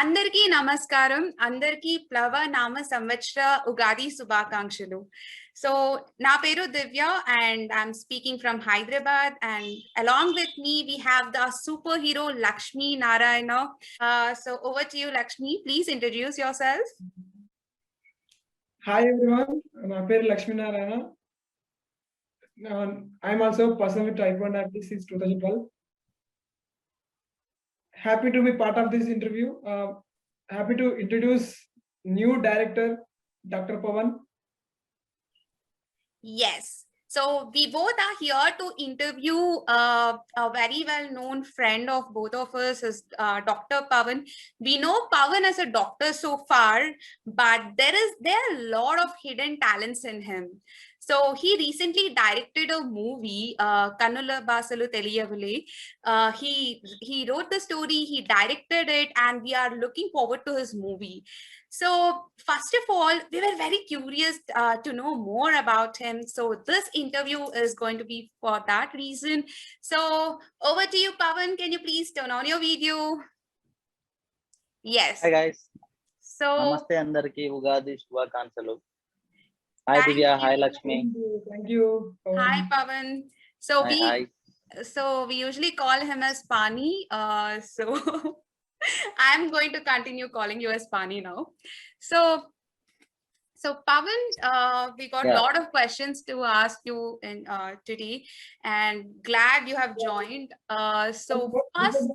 అందరికీ నమస్కారం. అందరికీ ప్లవ నామ సంవత్సర ఉగాది శుభాకాంక్షలు. So, నా పేరు దివ్య and I'm speaking from Hyderabad, and along with me we have the superhero Lakshmi Narayana. So over to you, Lakshmi. Please introduce yourself. Hi everyone, my name is Lakshmi Narayana. I'm also a person with type 1 diabetes since 2012. Happy to be part of this interview. Happy to introduce new director, Dr. Pawan. Yes. So we both are here to interview a very well-known friend of both of us, is Dr. Pawan. We know Pawan as a doctor so far, but there are a lot of hidden talents in him. So he recently directed a movie, Kannula Basalu Teliyavale. He wrote the story, he directed it, and we are looking forward to his movie. So first of all, we were very curious to know more about him. So this interview is going to be for that reason. So over to you, Pawan. Can you please turn on your video? Yes. Hi guys. So Namaste andarki Ugadi Shubhakankshalu. Hi thank Divya, you. hi Lakshmi. Thank you. Pawan. Hi, Pawan. So Hi. we usually call him as Pani. So I'm going to continue calling you as Pani now. So Pawan, we got a Yeah. lot of questions to ask you in today, and glad you have joined. So first,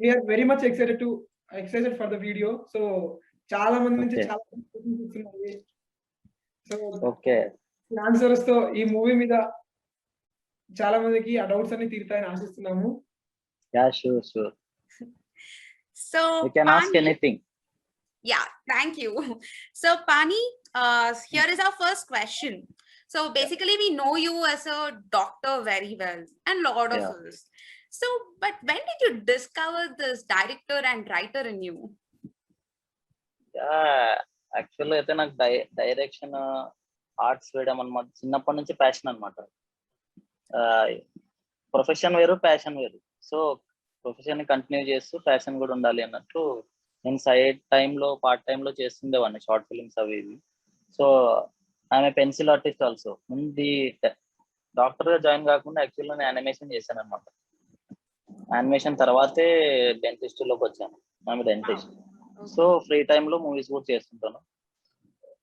We are very much excited for the video. So చాలా మంది నుంచి Okay. చాలా questions వస్తున్నాయి. So Okay. Answers తో ఈ movie మీద చాలా మందికి ఆ డౌట్స్ అన్ని తీరుతాయని ఆశిస్తున్నాము. Yeah, sure. so You can ask Pani- anything. Yeah, thank you. So Pani, here is our first question. So basically, we know you as a doctor very well, and lot of Yeah. us. So, but when did you discover this director and writer in you? యాక్చువల్గా అయితే నాకు direction arts వేయడం అనమాట చిన్నప్పటి నుంచి passion అనమాట. Profession వేరు passion వేరు. సో ప్రొఫెషన్ కంటిన్యూ చేస్తూ ప్యాషన్ కూడా ఉండాలి అన్నట్టు నేను సైడ్ టైంలో పార్ట్ టైంలో చేస్తుండేవాడిని షార్ట్ ఫిలిమ్స్ అవి ఇవి. సో ఆమె పెన్సిల్ ఆర్టిస్ట్ ఆల్సో. ముందు డాక్టర్గా జాయిన్ కాకుండా యాక్చువల్గా నేను యానిమేషన్ చేశాను అనమాట. యానిమేషన్ తర్వాతే డెంటిస్ట్లోకి వచ్చాను. ఆమె డెంటిస్ట్. సో ఫ్రీ టైంలో మూవీస్ కూడా చేస్తుంటాను.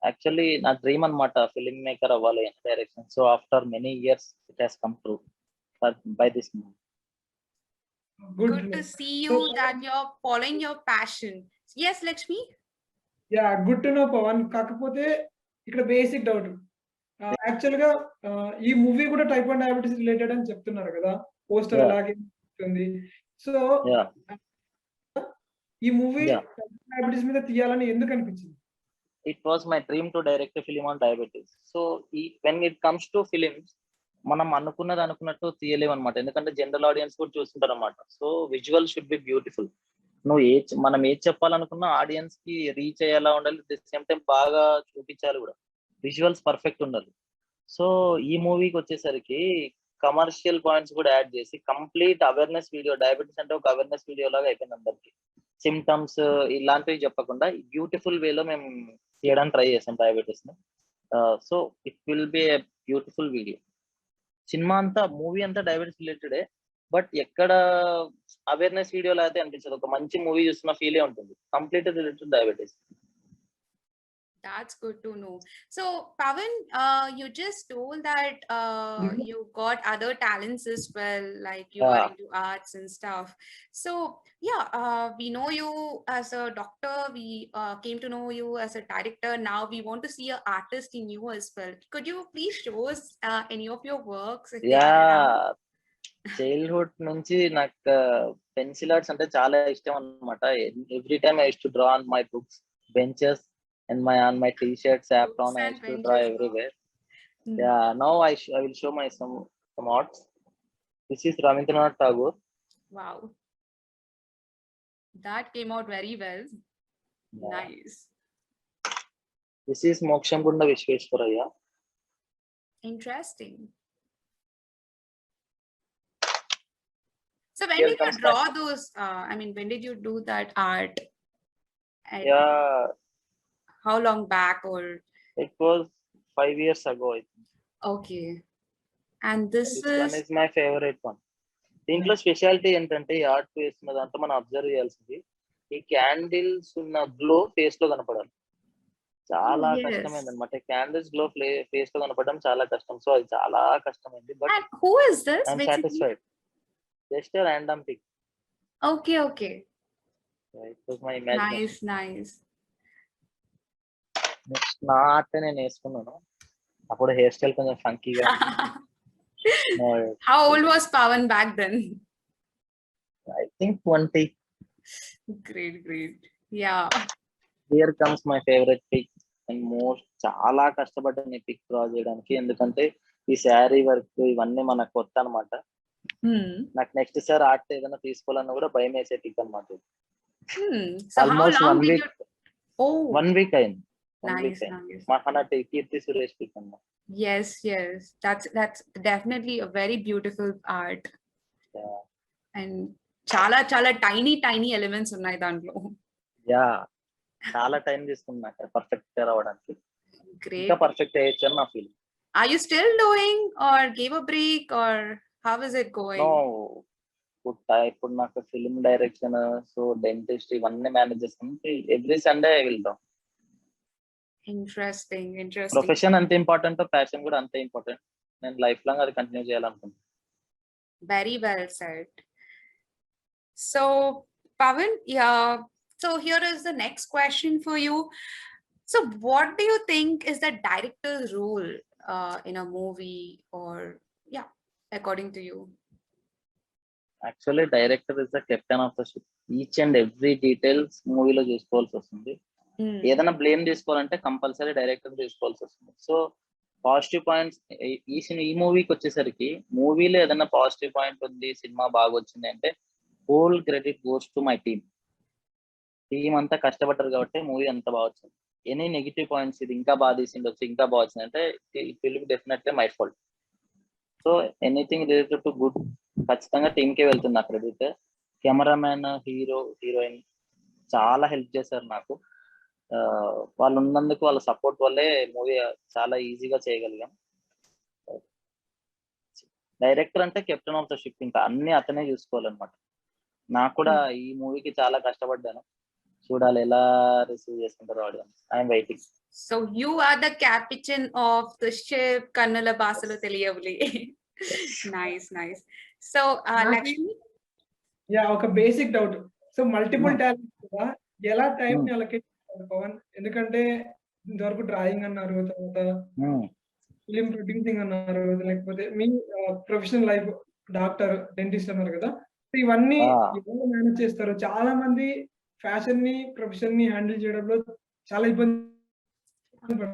యాక్చువల్లీ నా డ్రీమ్ అనమాట ఫిల్మ్ మేకర్ అవ్వాలి అని direction. So after many years it has come true by this movie. Good to see you that you're following your passion. Yes, Lakshmi? Yeah good to know Pawan. కాకపోతే ఇక్కడ basic doubt, actual గా ఈ movie కూడా type 1 diabetes related అని చెప్తున్నారు కదా, poster Yeah. అలాగే ఉంది. So Yeah. ఈ మూవీ Yeah. డయాబెటీస్ మీద తీయాలని ఎందుకు అనిపించింది? It was my dream to direct a film on diabetes. So when it comes to films, మనం అనుకున్నట్టు తీయలేము అనమాట. ఎందుకంటే జనరల్ ఆడియన్స్ కూడా చూస్తుంటారు అనమాట. So visual should be beautiful. మనం ఏది చెప్పాలనుకున్నా ఆడియన్స్ కి రీచ్ అయ్యేలా ఉండాలి. ది సేమ్ టైం బాగా చూపించాలి కూడా. విజువల్స్ పర్ఫెక్ట్ ఉండాలి. సో ఈ మూవీకి వచ్చేసరికి కమర్షియల్ పాయింట్స్ కూడా యాడ్ చేసి కంప్లీట్ అవేర్నెస్ వీడియో, డయాబెటీస్ అంటే ఒక అవేర్నెస్ వీడియో లాగా అయిపోయింది అందరికి. సిమ్టమ్స్ ఇలాంటివి చెప్పకుండా బ్యూటిఫుల్ వేలో మేము తీయడానికి ట్రై చేసాం డయాబెటీస్ ని. So it will be a beautiful video. Cinema అంతా మూవీ అంతా డయాబెటీస్ రిలేటెడే, బట్ ఎక్కడ అవేర్నెస్ వీడియోలో అయితే అనిపించదు. ఒక మంచి మూవీ చూస్తున్న ఫీలే ఉంటుంది. Complete related diabetes. That's good to know. So, Pawan, you just told that you got other talents as well, like you are Yeah. into arts and stuff. So, yeah, we know you as a doctor. We came to know you as a director. Now we want to see an artist in you as well. Could you please show us any of your works? If they are around? Childhood నుంచి నాకు pencil arts అంటే చాలా ఇష్టం అనమాట. Every time I use to draw on my books, benches and on my t-shirts, apron, I used to draw everywhere. Yeah, now I will show my some arts. This is Rabindranath Tagore. Wow, that came out very well. Yeah. Nice. This is Moksham Gunda Vishweshwaraya. Interesting. So when did you draw those? I mean, when did you do that art? And Yeah, how long back or it was 5 years ago. I think. okay. And this This is one is my favorite one. దీంట్లో speciality ఏంటంటే ఈ art వేసిన దాంట్లో మనం observe చేయాల్సింది ఈ candles ఉన్న glow face లో కనపడాలి. చాలా yes. కష్టమైంది అనమాట. క్యాండిల్స్ గ్లో ఫేస్ లో కనపడడం చాలా కష్టం. సో అది చాలా కష్టమైంది. But And who is this? I'm Basically? Satisfied. Just random pic. Okay, okay. It was my imagination. Nice, nice. Next నా ఆర్ట్ నేను వేసుకున్నాను. అప్పుడు హెయిర్ స్టైల్ కొంచెం ఫంకీగా. How old was Pawan back then? I think 20. Great, great. Yeah. Here comes my favourite pic and most. చాలా కష్టపడ్డాను ఈ pick draw చేయడానికి. ఎందుకంటే ఈ శారీ వర్క్ ఇవన్నీ మనకు కొత్త అనమాట. నాకు నెక్స్ట్ సార్ ఆర్ట్ ఏదైనా తీసుకోవాలన్నా కూడా భయం వేసే పిక్ అనమాట. So almost how long 1 did week. you? Oh, 1 week అయింది. 1 week nice, అయింది. nice. మహానటి కీర్తి సురేష్ పిక్ అన్నమాట. Yes, yes. That's definitely a very beautiful art. Yeah. And చాలా tiny elements ఉన్నాయి దాంట్లో. యా చాలా టైం తీసుకున్నా పర్ఫెక్ట్ గా రావడానికి. Great. ఇంకా పర్ఫెక్ట్ అయ్యొచ్చు అని నా feeling. Are you still doing or gave a break or how is it going? నో, ఇప్పుడు నాకు ఫిలిం డైరెక్షన్, సో డెంటిస్ట్ ఇవన్నీ మేనేజ్ చేసుకుంటే every Sunday I will do. Interesting. Profession అంత ఇంపార్టెంట్, ప్యాషన్ కూడా అంతే ఇంపార్టెంట్. నేను లైఫ్ లాంగ్ అది కంటిన్యూ చేయాలనుకుంటున్నాను. Very well said. So, Pawan, yeah. So here is the next question for you. So, what do you think is the director's role in a movie, or yeah, according to you? Actually director is the captain of the ship. Each and every details మూవీలో చూసుకోవాల్సి వస్తుంది. ఏదైనా blame తీసుకోవాలంటే compulsory director తీసుకోవాల్సి వస్తుంది. So positive points ఈ మూవీకి వచ్చేసరికి, మూవీలో ఏదైనా పాజిటివ్ పాయింట్ ఉంది, సినిమా బాగా వచ్చింది అంటే whole credit goes to my team. Team అంతా కష్టపడ్డారు కాబట్టి మూవీ అంత బాగా వచ్చింది. ఎనీ నెగిటివ్ పాయింట్స్, ఇది ఇంకా బాగా తీసిండొచ్చు, ఇంకా బాగా వచ్చింది అంటే it will be definitely my fault. So anything related to good ఖచ్చితంగా టీమ్కే వెళ్తుంది ఆ క్రెడిట్. కెమెరామ్యాన్, హీరో, హీరోయిన్ చాలా హెల్ప్ చేశారు నాకు. వాళ్ళు ఉన్నందుకు, వాళ్ళ సపోర్ట్ వల్లే మూవీ చాలా ఈజీగా చేయగలిగాం. డైరెక్టర్ అంటే కెప్టెన్ ఆఫ్ ద షిప్, ఇంకా అన్ని అతనే చూసుకోవాలన్నమాట. నాకు కూడా ఈ మూవీకి చాలా కష్టపడ్డాను. చూడాలి ఎలా రిసీవ్ చేసుకుంటారు audience. I'm waiting. So you are the captain of the ship, Kannala Basalu Teliyavuli. Nice. So Lakshmi. Yeah, ఒక basic doubt. So multiple talents కదా, ఎలా టైం ని అలొకేట్ చేస్తారు పవన్? ఎందుకంటే ఇంతవరకు డ్రాయింగ్ అన్నారు, తర్వాత ఫిలిం ప్రొడ్యూసింగ్ అన్నారు, లేకపోతే మీ ప్రొఫెషనల్ లైఫ్ డాక్టర్, డెంటిస్ట్ అన్నారు కదా. సో ఇవన్నీ ఎలా మేనేజ్ చేస్తారు? చాలా మంది ఫ్యాషన్ ని, ప్రొఫెషన్ ని హ్యాండిల్ చేయడంలో చాలా ఇబ్బంది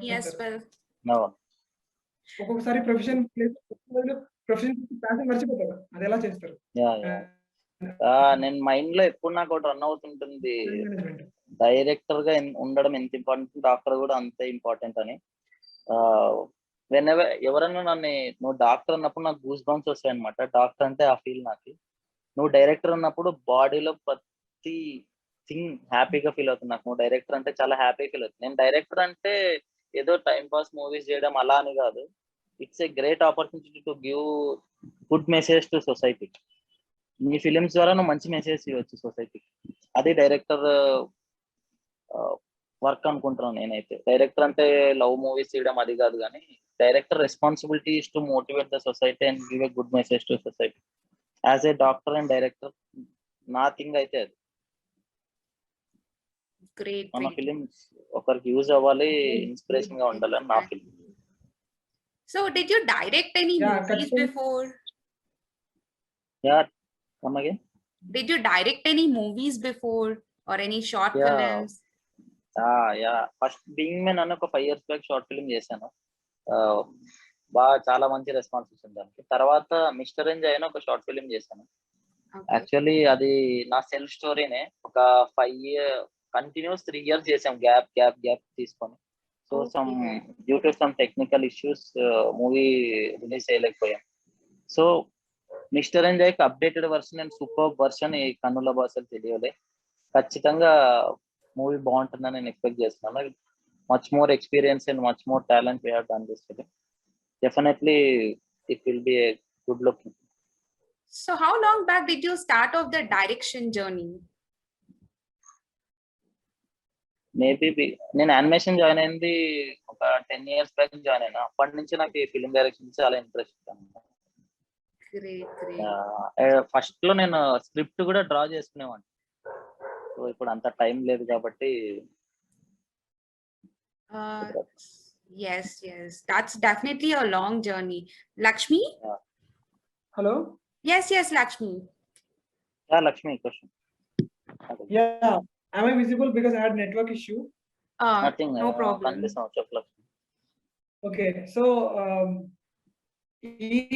Yes, పడతారు. well. ఒక్కొక్కసారి ఫ్యాషన్ మర్చిపోతారు. అది ఎలా చేస్తారు? నేను మైండ్ లో ఎప్పుడు నాకు ఒకటి రన్ అవుతుంటుంది, మేనేజ్మెంట్. డైరెక్టర్ గా ఉండడం ఎంత ఇంపార్టెంట్, డాక్టర్ కూడా అంతే ఇంపార్టెంట్ అని. ఎవరన్నా నన్ను నువ్వు డాక్టర్ అన్నప్పుడు నాకు గూస్ బంప్స్ వస్తాయి అనమాట. డాక్టర్ అంటే ఆ ఫీల్ నాకు. నువ్వు డైరెక్టర్ అన్నప్పుడు బాడీలో ప్రతి థింగ్ హ్యాపీగా ఫీల్ అవుతుంది నాకు. నువ్వు డైరెక్టర్ అంటే చాలా హ్యాపీ ఫీల్ అవుతుంది. నేను డైరెక్టర్ అంటే ఏదో టైం పాస్ మూవీస్ చేయడం అలా అని కాదు. It's a great opportunity to give good message to society. నీ ఫిలిమ్స్ ద్వారా నువ్వు మంచి మెసేజ్ ఇవ్వచ్చు సొసైటీకి. అది డైరెక్టర్ వర్క్ అనుకుంటున్నాను నేనైతే. డైరెక్టర్ అంటే లవ్ మూవీస్ చేయడం అది కాదు, కానీ director responsibility is to motivate the society and give a good message to society. As a doctor and director నా థింగ్ అయితే అది. మన ఫిలిమ్స్ ఒకరికి యూజ్ అవ్వాలి, ఇన్స్పిరేషన్ గా ఉండాలని నా film. So did you direct any movies before? Yeah, come again. Did you direct any movies before or any short films? First being men అని ఒక 5 years బ్యాక్ షార్ట్ ఫిల్మ్ చేశాను. బాగా చాలా మంచి రెస్పాన్స్ వచ్చింది దానికి. తర్వాత మిస్టర్ ఎంజాయ్ అని ఒక షార్ట్ ఫిల్మ్ చేశాను. యాక్చువల్లీ అది నా సెల్ఫ్ స్టోరీనే. ఒక 5 years కంటిన్యూస్ 3 years చేసాం, గ్యాప్ తీసుకొని. So due to some technical issues movie release చేయలేకపోయాం. సో మిస్టర్ ఎంజాయ్ కి updated version and super version ఈ కన్నుల భాషలు తెలియలే. ఖచ్చితంగా మూవీ బాగుంటుందని నేను ఎక్స్పెక్ట్ చేస్తున్నాను. Much more experience and much more talent we have done this film. Definitely it will be a good looking. So how long back did you start off the direction journey? Maybe నేను animation join అయింది ఒక 10 years back join అయినా. అప్పటి నుంచి నాకు ఈ film direction చాలా interest. Great. First లో నేను స్క్రిప్ట్ కూడా డ్రా చేసుకునేవాడిని. సో ఇప్పుడు అంత టైం లేదు కాబట్టి. Yes, that's definitely a long journey. Lakshmi? Hello? Yes, Lakshmi. Lakshmi, question. Yeah, am I visible because I had network issue? Nothing. No problem. Okay, so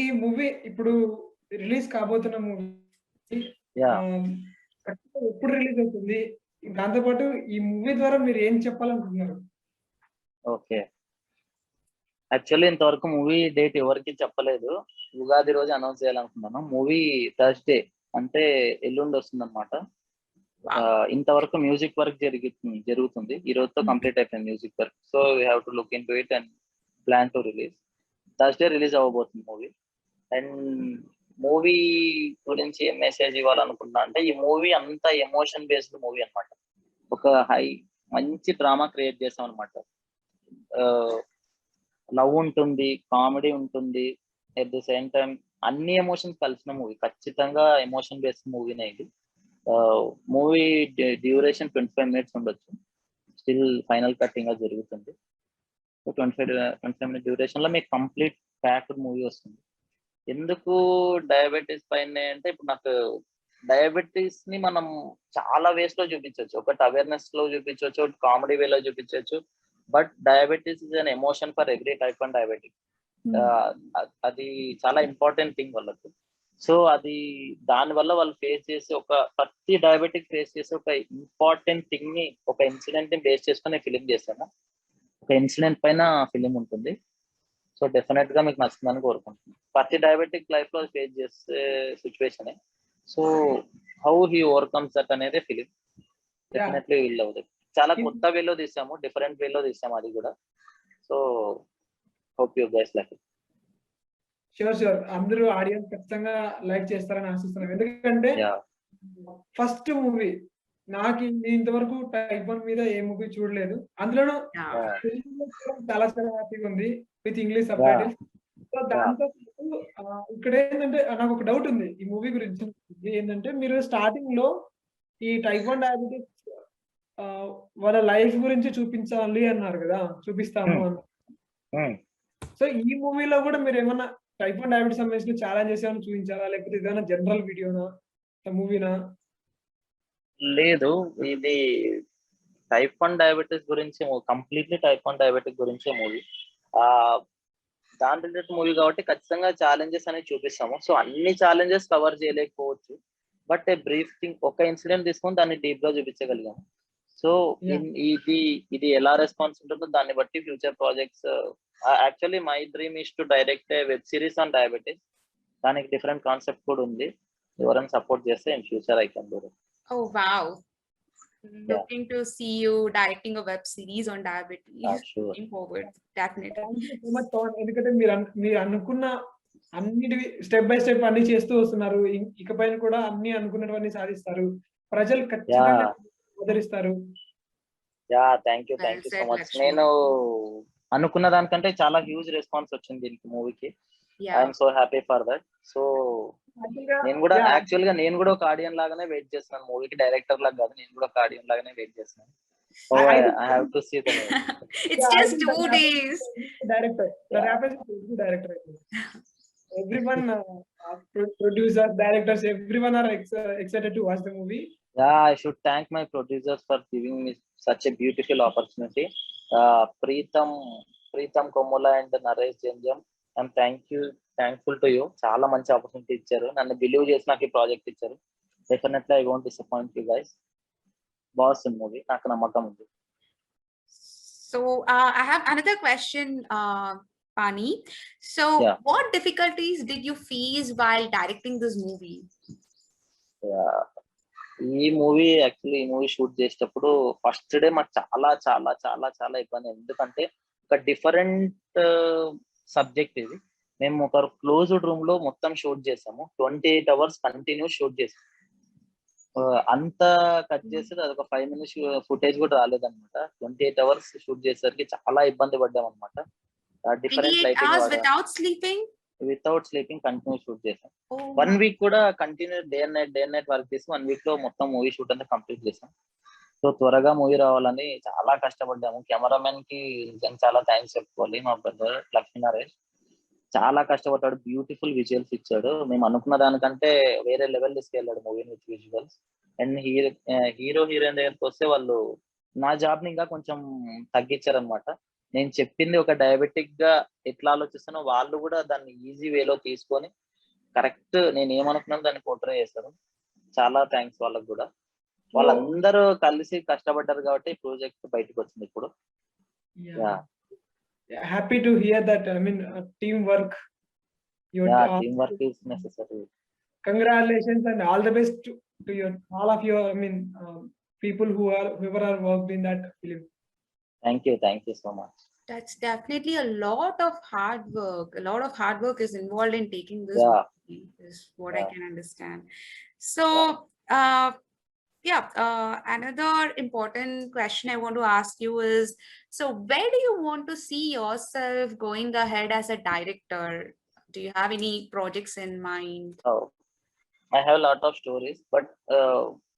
ఈ movie ఇప్పుడు release కాబోతున్న movie ఎప్పుడు release అవుతుంది, దాంతోపాటు ఈ movie ద్వారా మీరు ఏం చెప్పాలనుకుంటున్నారు? ఓకే, యాక్చువల్లీ ఇంతవరకు మూవీ డేట్ ఎవరికి చెప్పలేదు. ఉగాది రోజు అనౌన్స్ చేయాలనుకున్నాను. మూవీ థర్స్డే అంటే ఎల్లుండి వస్తుంది అనమాట. ఇంతవరకు మ్యూజిక్ వర్క్ జరుగుతుంది. ఈ రోజుతో కంప్లీట్ అయిపోయింది music work. So we have to look into it and plan to release. Thursday release అవ్వబోతుంది మూవీ. అండ్ మూవీ గురించి ఏం మెసేజ్ ఇవ్వాలనుకున్నా అంటే, ఈ మూవీ అంతా ఎమోషన్ బేస్డ్ మూవీ అనమాట. ఒక మంచి డ్రామా క్రియేట్ చేసాం అనమాట. లవ్ ఉంటుంది, కామెడీ ఉంటుంది, ఎట్ ది సేమ్ టైం అన్ని ఎమోషన్స్ కలిసిన మూవీ. ఖచ్చితంగా ఎమోషన్ బేస్డ్ మూవీనే ఇది. మూవీ డ్యూరేషన్ 25 minutes ఉండొచ్చు. స్టిల్ ఫైనల్ కట్టింగ్ జరుగుతుంది. 25 minute డ్యూరేషన్ లో మీకు కంప్లీట్ ప్యాక్డ్ మూవీ వస్తుంది. ఎందుకు డయాబెటీస్ పైన అంటే, ఇప్పుడు నాకు డయాబెటీస్ ని మనం చాలా వేస్ లో చూపించవచ్చు. ఒకటి అవేర్నెస్ లో చూపించవచ్చు, ఒకటి కామెడీ వేలో చూపించవచ్చు. But diabetes is an emotion for every type and diabetic. అది చాలా ఇంపార్టెంట్ థింగ్ వాళ్ళకు. సో అది దాని వల్ల వాళ్ళు ఫేస్ చేసి, ప్రతి డయాబెటిక్ ఫేస్ చేసి ఒక ఇంపార్టెంట్ థింగ్ ని, ఒక ఇన్సిడెంట్ ని బేస్ చేసుకుని ఫిలిం చేశాను. ఒక ఇన్సిడెంట్ పైన ఫిలిం ఉంటుంది. సో డెఫినెట్ గా మీకు నచ్చుతుందని కోరుకుంటున్నాను. ప్రతి డయాబెటిక్ లైఫ్ లో ఫేస్ చేసే situation. So how he overcomes that అనేది ఫిలిం. డెఫినెట్లీ వీల్ అవుతుంది. చాలా కొత్త వేలో తీసాము, డిఫరెంట్ వేలో తీసాము అది కూడా. So hope you guys like it. Sure అందరూ ఆడియన్స్ ఖచ్చితంగా లైక్ చేస్తారని ఆశిస్తున్నాను. ఎందుకంటే ఫస్ట్ మూవీ నాకు ఇంతవరకు టైప్ 1 మీద ఏ మూవీ చూడలేదు. అందులోనూ చాలా చాలా హ్యాపీగా ఉంది with English sub titles. So దాంతో ఇక్కడ ఏంటంటే నాకు ఒక డౌట్ ఉంది ఈ మూవీ గురించి. ఏంటంటే, మీరు స్టార్టింగ్ లో ఈ టైప్ 1 డయాబెటిస్ వాళ్ళ లైఫ్ గురించి చూపించాలి అన్నారు కదా, చూపిస్తాము అని. సో ఈ మూవీలో కూడా మీరు ఏమన్నా టైప్ 1 డయాబెటిస్ సంబంధించిన ఛాలెంజెస్ ఏమైనా చూపించారా, లేకపోతే ఏదైనా జనరల్ వీడియోనా, మూవీనా? లేదు, ఇది టైప్ 1 డయాబెటీస్ గురించి, కంప్లీట్లీ టైప్ 1 డయాబెటిక్ గురించే మూవీ. దాని రిలేటెడ్ మూవీ కాబట్టి ఖచ్చితంగా ఛాలెంజెస్ అనేవి చూపిస్తాము. సో అన్ని ఛాలెంజెస్ కవర్ చేయలేకపోవచ్చు, బట్ ఏ బ్రీఫ్ థింగ్, ఒక ఇన్సిడెంట్ తీసుకొని దాన్ని డీప్ గా చూపించగలిగాము. సో ఇది ఎలా రెస్పాన్స్ ఉంటుందో దాన్ని బట్టి future projects. Actually my dream is to direct A web series on diabetes. దానికి డిఫరెంట్ కాన్సెప్ట్ కూడా ఉంది. ఎవరైనా సపోర్ట్ చేస్తే in future I can do it. Oh wow. Looking to see you directing a web series on diabetes. Sure. Looking forward, definitely. ఎందుకంటే మీరు అనుకున్న అన్నిటివి step by step అన్ని చేస్తూ వస్తున్నారు. ఇకపైన కూడా అన్ని అనుకున్నవన్నీ సాధిస్తారు. ప్రజలు ఖచ్చితంగా ఆదరిస్తారు. Thank you so much. నేను అనుకున్న దానికంటే చాలా హ్యూజ్ రెస్పాన్స్ వచ్చింది దీనికి, మూవీకి. I'm so happy for that. So నేను కూడా యాక్చువల్ గా ఒక ఆడియన్ లాగానే వెయిట్ చేస్తున్నాను మూవీకి. డైరెక్టర్ లాగా కాదు, నేను కూడా ఒక ఆడియన్ లాగానే వెయిట్ చేస్తున్నాను. I have to see the movie. It's just 2 days. Director. That happens to director. Everyone, producers, directors, everyone are excited to watch the movie. Yeah, I should thank my producers for giving me such a beautiful opportunity. Preetham Komola and Naresh Janjam, I'm thankful to you. చాలా మంచి opportunity ఇచ్చారు, నన్ను believe చేసి నాకు ఈ project ఇచ్చారు. Definitely I won't disappoint you guys. బాగుంది movie, నాకు నమ్మకం ఉంది. So I have another question, Pani. So what difficulties did you face while directing this movie? ఈ మూవీ షూట్ చేసేటప్పుడు ఫస్ట్ డే మాకు చాలా చాలా చాలా చాలా ఇబ్బంది. ఎందుకంటే ఒక డిఫరెంట్ సబ్జెక్ట్ ఇది. మేము ఒక క్లోజ్డ్ రూమ్ లో మొత్తం షూట్ చేసాము. 28 hours కంటిన్యూ షూట్ చేసాము. అంత కట్ చేస్తే అదొక 5 minutes ఫుటేజ్ కూడా రాలేదన్నమాట. 28 hours షూట్ చేసేసరికి చాలా ఇబ్బంది పడ్డాం అనమాట. Different 28 lighting hours వాడాం. without sleeping? Without sleeping continue shoot చేసాం. Oh 1 my. week కూడా continue day and night work చేసి 1 week లో మొత్తం మూవీ షూట్ అంతా కంప్లీట్ చేసాం. సో త్వరగా మూవీ రావాలని చాలా కష్టపడ్డాము. కెమెరామెన్ కి నిజంగా చాలా థ్యాంక్స్ చెప్పుకోవాలి. మా బ్రదర్ లక్ష్మీనారాయణ్ చాలా కష్టపడ్డాడు. బ్యూటిఫుల్ విజువల్స్ ఇచ్చాడు. మేము అనుకున్న దానికంటే వేరే లెవెల్ తీసుకెళ్ళాడు మూవీని with visuals. And hero heroine దగ్గరికి వస్తే వాళ్ళు నా జాబ్ ని ఇంకా కొంచెం తగ్గించారనమాట. నేను చెప్పింది ఒక డయాబెటిక్ గా ఎట్లా ఆలోచిస్తానో వాళ్ళు కూడా దాన్ని ఈజీ వేలో తీసుకొని కరెక్ట్ నేను ఏమనుకున్నాను దాన్ని పోర్ట్రే చేస్తారు. చాలా థ్యాంక్స్ వాళ్ళకి కూడా. వాళ్ళందరూ కలిసి కష్టపడ్డారు కాబట్టి ప్రాజెక్ట్ బయటకు వచ్చింది ఇప్పుడు. Happy to hear that. I mean team work. Team work is necessary. Congratulations and all the best to all of your, I mean, people whoever are worked in that film. Thank you so much. That's definitely a lot of hard work. A lot of hard work is involved in taking this movie, is what I can understand. So, another important question I want to ask you is, so where do you want to see yourself going ahead as a director? Do you have any projects in mind? Oh, I have a lot of stories, but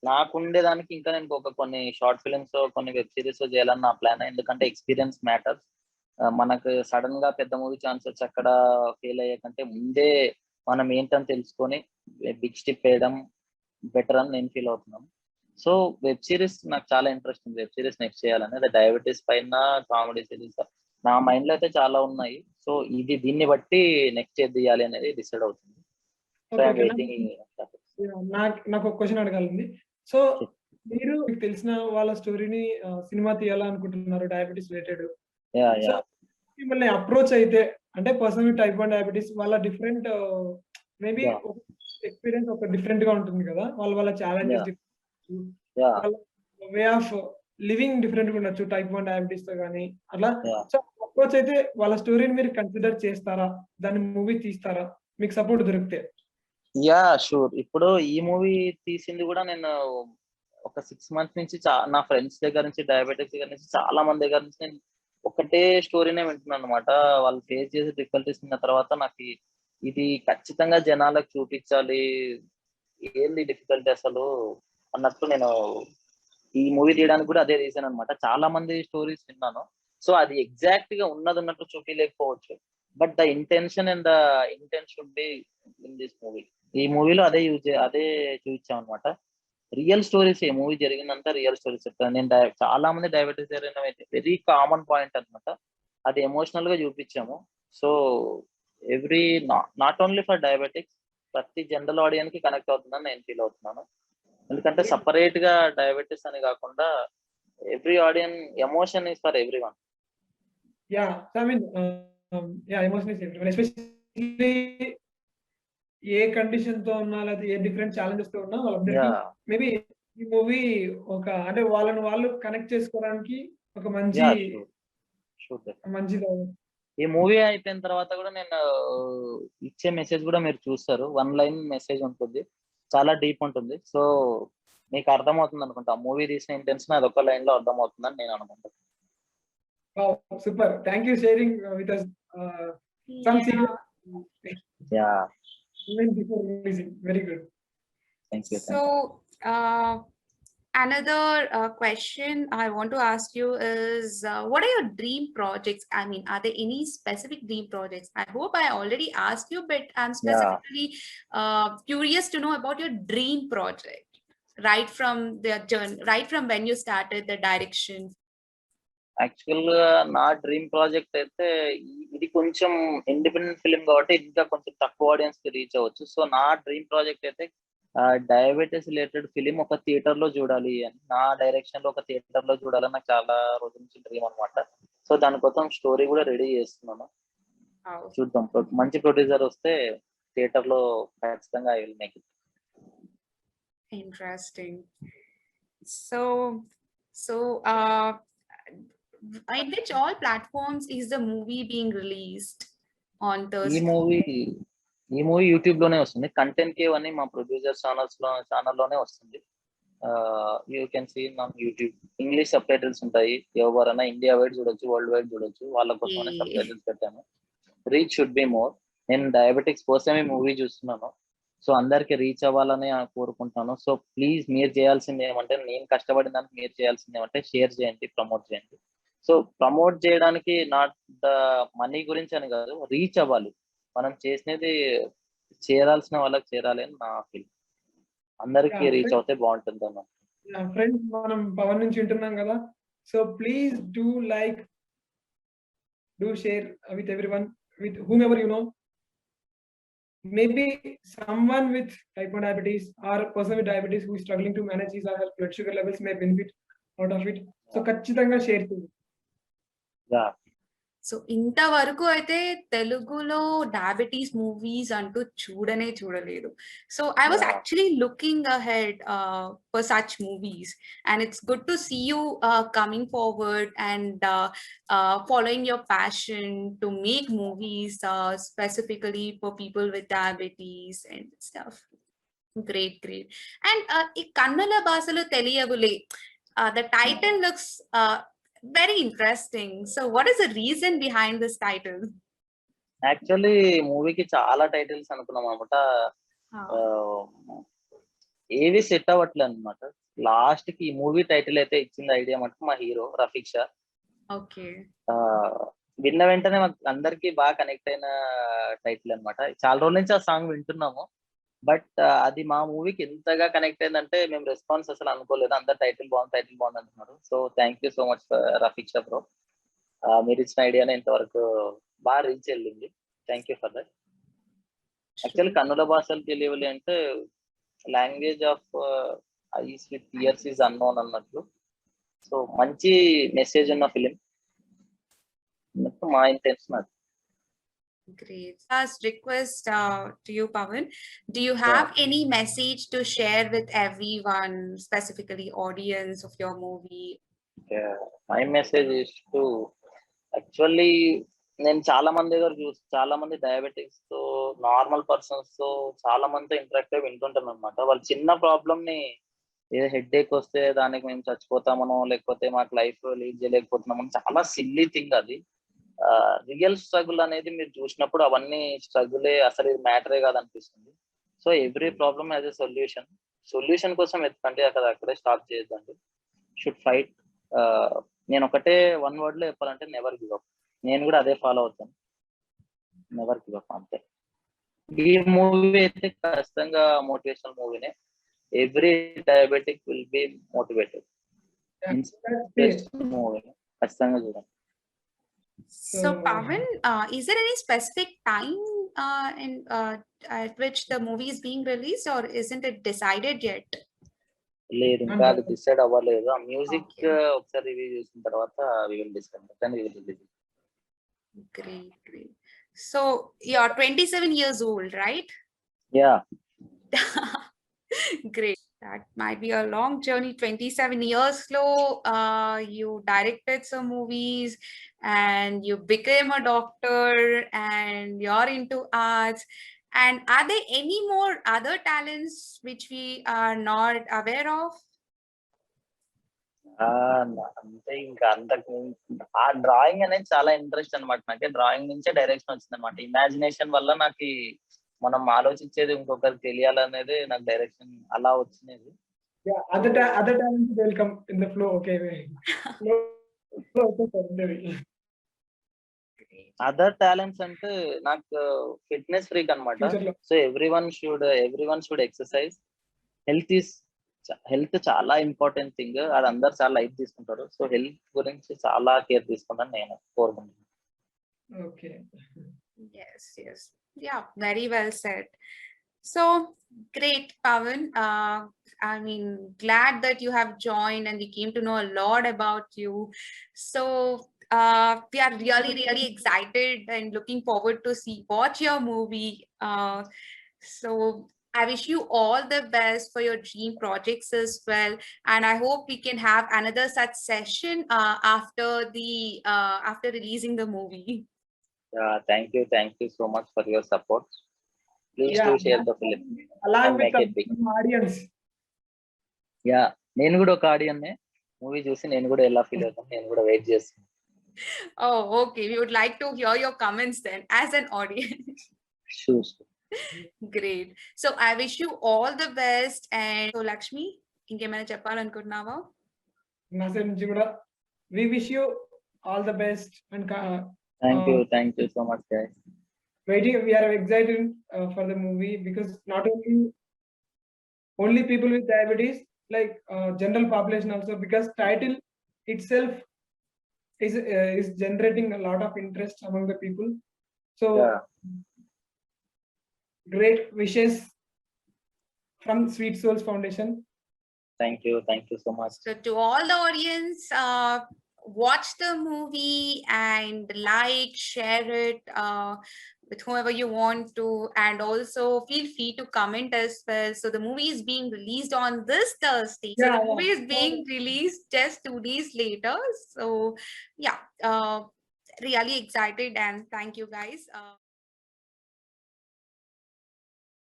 నాకు ఉండేదానికి ఇంకా నేను కొన్ని short films కొన్ని web series చేయాలని నా plan. ఎందుకంటే experience matters. మనకు సడన్ గా పెద్ద మూవీ ఛాన్స్ వచ్చి అక్కడ ఫెయిల్ అయ్యే కంటే ముందే మనం ఏంటని తెలుసుకొని బిగ్ స్టెప్ వేయడం బెటర్ అని నేను ఫీల్ అవుతున్నాను. సో వెబ్ సిరీస్ నాకు చాలా ఇంట్రెస్ట్ ఉంది. వెబ్ సిరీస్ నెక్స్ట్ చేయాలని. అదే డయాబెటీస్ పైన కామెడీ సిరీస్ నా మైండ్ లో అయితే చాలా ఉన్నాయి. సో దీన్ని బట్టి నెక్స్ట్ ఏది తీయాలి అనేది డిసైడ్ అవుతుంది. నాకు ఒక క్వశ్చన్ అడగాలండి. సో మీరు మీకు తెలిసిన వాళ్ళ స్టోరీని సినిమా తీయాలనుకుంటున్నారు డయాబెటీస్ రిలేటెడ్. మిమ్మల్ని అప్రోచ్ అయితే, అంటే పర్సనల్ టైప్ 1 డయాబెటీస్ వాళ్ళ డిఫరెంట్ మేబీ ఎక్స్పీరియన్స్ ఒక డిఫరెంట్ గా ఉంటుంది కదా. వాళ్ళ challenges way of living different గా ఉండొచ్చు టైప్ 1 డయాబెటీస్ తో కానీ అట్లా. సో అప్రోచ్ అయితే వాళ్ళ స్టోరీని మీరు కన్సిడర్ చేస్తారా? దాన్ని మూవీ తీస్తారా మీకు సపోర్ట్ దొరికితే? Yeah sure. ఇప్పుడు ఈ మూవీ తీసింది కూడా నేను ఒక 6 months నుంచి నా ఫ్రెండ్స్ దగ్గర నుంచి, డయాబెటిక్స్ దగ్గర నుంచి, చాలా మంది దగ్గర నుంచి నేను ఒకటే స్టోరీనే వింటున్నాను అనమాట. వాళ్ళు ఫేస్ చేసే డిఫికల్టీస్ ఉన్న తర్వాత నాకు ఇది ఖచ్చితంగా జనాలకు చూపించాలి, ఏంది డిఫికల్టీ అసలు అన్నట్టు నేను ఈ మూవీ తీయడానికి కూడా అదే రీజన్ అనమాట. చాలా మంది స్టోరీస్ విన్నాను. సో అది ఎగ్జాక్ట్ గా ఉన్నట్టు చూపించలేకపోవచ్చు, but the intention and the intense should be in this movie. ఈ మూవీలో అదే చూపించాం అనమాట. Real stories. ఈ మూవీ జరిగిందంతా రియల్ స్టోరీస్ చెప్తాను నేను. చాలా మంది డయాబెటీస్ వెరీ కామన్ పాయింట్ అనమాట. అది ఎమోషనల్ గా చూపించాము. So every not only for diabetics, ప్రతి జనరల్ ఆడియన్స్ కి కనెక్ట్ అవుతుందని నేను ఫీల్ అవుతున్నాను. ఎందుకంటే సపరేట్ గా డయాబెటీస్ అని కాకుండా every audience emotion is for every one. Emotion is every one. Especially A condition తో ఉన్నా లేదా ఏ డిఫరెంట్ ఛాలెంజెస్ తో ఉన్నా వాళ్ళందరికీ మేబీ ఈ మూవీ ఒక, అంటే వాళ్ళని వాళ్ళు కనెక్ట్ చేసుకోవడానికి ఒక మంచిది. ఈ మూవీ అయిపోయిన తర్వాత కూడా నేను ఇచ్చే మెసేజ్ కూడా మీరు చూస్తారు. 1 line మెసేజ్ ఉంటుంది, చాలా డీప్ ఉంటుంది. సో మీకు అర్థమవుతుంది అనుకుంటా. మూవీ తీసిన ఇంటెన్షన్ అది ఒక లైన్ లో అర్థమవుతుందని నేను అనుకుంటాను. Super. Thank you sharing with us some secret. Even before releasing. Very good. Thank you. So another question I want to ask you is, what are your dream projects? I mean, are there any specific dream projects? I hope I already asked you, but I'm specifically curious to know about your dream project, right from the journey, right from when you started the direction. Actual గా నా dream project అయితే ఇది కొంచెం independent film కాబట్టి ఇంకా కొంచెం తక్కువ audience కి రీచ్ అవ్వచ్చు. సో నా డ్రీమ్ ప్రాజెక్ట్ అయితే డయాబెటీస్ రిలేటెడ్ ఫిలిం ఒక థియేటర్ లో చూడాలి అని, నా డైరెక్షన్ లో ఒక థియేటర్ లో చూడాలని నాకు చాలా రోజుల నుంచి డ్రీమ్ అనమాట. సో దానికోసం స్టోరీ కూడా రెడీ చేస్తున్నాను. చూద్దాం, మంచి ప్రొడ్యూసర్ వస్తే థియేటర్ లో ఖచ్చితంగా I will make it. Interesting. So, in which all platforms is the movie being released on ఈ Thursday? మూవీ యూట్యూబ్ లోనే వస్తుంది. కంటెంట్ కేవ్ అని మా ప్రొడ్యూసర్ ఛానల్లోనే వస్తుంది. You can see on YouTube. English subtitles ఉంటాయి. ఎవరైనా ఇండియా వైడ్ చూడొచ్చు, వరల్డ్ వైడ్ చూడొచ్చు. వాళ్ళ కోసమనే సబ్ టైటిల్స్ పెట్టాను. Reach should be more. నేను డయాబెటిక్స్ కోసమే మూవీ చూస్తున్నాను. సో అందరికి రీచ్ అవ్వాలని కోరుకుంటున్నాను. సో ప్లీజ్ మీరు చేయాల్సింది ఏమంటే, నేను కష్టపడిన దానికి మీరు చేయాల్సింది ఏమంటే షేర్ చేయండి, ప్రమోట్ చేయండి. సో ప్రమోట్ చేయడానికి నాట్ ద మనీ గురించి అని కాదు, రీచ్ అవ్వాలి. మనం చేసినది చేరాల్సిన వాళ్ళకి చేరాలి అని నా ఫీల్. అందరికి రీచ్ అవుతే బాగుంటుంది అన్న. ఫ్రెండ్స్, మనం పవన్ నుంచి వింటున్నాం కదా, so please do like, do share with everyone, with whomever you know. Maybe someone with type 1 diabetes or a person with diabetes who is struggling to manage his or her blood sugar levels may benefit out of it. So ఖచ్చితంగా share చేయండి. So ఇంతవరకు అయితే తెలుగులో diabetes movies అంటూ చూడలేదు. So I was actually looking ahead for such movies, and it's good to see you coming forward and following your passion to make movies specifically for people with diabetes and stuff. Great. And ఈ కన్నుల భాషలో తెలియవులే, the title looks very interesting. So what is the reason behind this title? Actually మూవీకి చాలా titles అనుకున్నాం అనమాట. ఏవి set అవ్వట్లే అనమాట. లాస్ట్ కి ఈ మూవీ టైటిల్ అయితే ఇచ్చింది ఐడియా మటుకు మా హీరో రఫీక్ షా. ఓకే. విన్న వెంటనే మాకు అందరికి బాగా కనెక్ట్ అయిన టైటిల్ అనమాట. చాలా రోజుల నుంచి ఆ సాంగ్ వింటున్నాము, బట్ అది మా మూవీకి ఎంతగా కనెక్ట్ అయిందంటే మేము రెస్పాన్స్ అసలు అనుకోలేదు. అందరు టైటిల్ బాగుంది అంటున్నారు. So thank you so much Rafiq Shah bro. మీరు ఇచ్చిన ఐడియానే ఇంతవరకు బాగా రీచ్ వెళ్ళింది. Thank you for that. Actually కన్నుల భాషలు తెలియవాలి అంటే language of eyes with years is unknown అన్నట్లు. సో మంచి మెసేజ్ ఉన్న ఫిలిం మా ఇంటెన్షన్ అది. Great. Last request to you, Pawan. Do you have any message to share with everyone, specifically audience of your movie? My message is to actually, నేను చాలా మంది దగ్గర చాలా మంది డయాబెటిక్స్ తో, నార్మల్ పర్సన్స్ తో చాలా మందితో ఇంటరాక్ట్ అయి వింటుంటాను అనమాట. వాళ్ళు చిన్న ప్రాబ్లమ్ ని ఏదో హెడ్ ఏక్ వస్తే దానికి మేము చచ్చిపోతామనో, లేకపోతే మాకు లైఫ్ లీడ్ చేయలేకపోతున్నామని, చాలా సిల్లీ థింగ్ అది. రియల్ స్ట్రగుల్ అనేది మీరు చూసినప్పుడు అవన్నీ స్ట్రగులే, అసలు ఇది మ్యాటరే కాదనిపిస్తుంది. So every problem has a solution కోసం ఎత్తుకండి, అక్కడే స్టాప్ చేయొద్దండి. Should fight. నేను ఒకటే వన్ వర్డ్ లో చెప్పాలంటే నెవర్ గివ్ అప్. నేను కూడా అదే ఫాలో అవుతాను, నెవర్ గివ్ అప్ అంతే. ఈ మూవీ అయితే ఖచ్చితంగా మోటివేషనల్ మూవీనే. Every diabetic will be motivated. మూవీని ఖచ్చితంగా చూడండి. So Pawan, is there any specific time at which the movie is being released, or isn't it decided yet? లేదు, ఇంకా అది డిసైడ్ అవ్వలేదు. ఆ మ్యూజిక్ ఒకసారి రివ్యూ చేసిన తర్వాత we will discuss it and we will release it. Great. So you're 27 years old, right? Yeah. Great. That might be a long journey. 27 years slow. You directed some movies and you became a doctor and you're into arts. And are there any more other talents which we are not aware of? అంటే ఇంకా అంతకు ఆ drawing అనేది చాలా interest అనమాట. నాకు drawing నుంచే direction వచ్చింది అనమాట. ఇమాజినేషన్ వల్ల నాకు మనం ఆలోచించేది ఇంకొకరికి తెలియాలనేది నాకు డైరెక్షన్ అలా వచ్చినది. other talents will come in the flow. Okay. Other talents అంటే నాకు ఫిట్నెస్ ఫ్రీక్ అనమాట. So everyone should exercise. Health చాలా ఇంపార్టెంట్ థింగ్. అది అందరు చాలా లైట్ తీసుకుంటారు. సో హెల్త్ గురించి చాలా కేర్ తీసుకుంటాను నేను కోరుకుంటున్నాను. Okay. Yes. Yeah, very well said. So great, Pawan. I mean, glad that you have joined and we came to know a lot about you. So we are really excited and looking forward to watch your movie. So I wish you all the best for your dream projects as well. And I hope we can have another such session after releasing the movie. Thank you so much for your support. Please do share the film along and with make the it big. audience. నేను కూడా ఒక ఆడియన్ movie చూసి నేను కూడా ఎలా feel అవుతాను నేను కూడా వెయిట్ చేస్తాను. Oh, okay. We would like to hear your comments then as an audience. Sure. Great. So I wish you all the best. And so Lakshmi, ఇంకేమైనా చెప్పాలనుకుంటున్నావా? నా సైడ్ నుంచి కూడా we wish you all the best and Thank you so much guys. We are excited for the movie because not only people with diabetes, like general population also, because title itself is generating a lot of interest among the people. So great wishes from Sweet Souls Foundation. Thank you so much. So to all the audience, watch the movie and like, share it with whoever you want to, and also feel free to comment as well. So the movie is being released on this Thursday. So the movie is being released just 2 days later. So yeah, really excited, and thank you guys.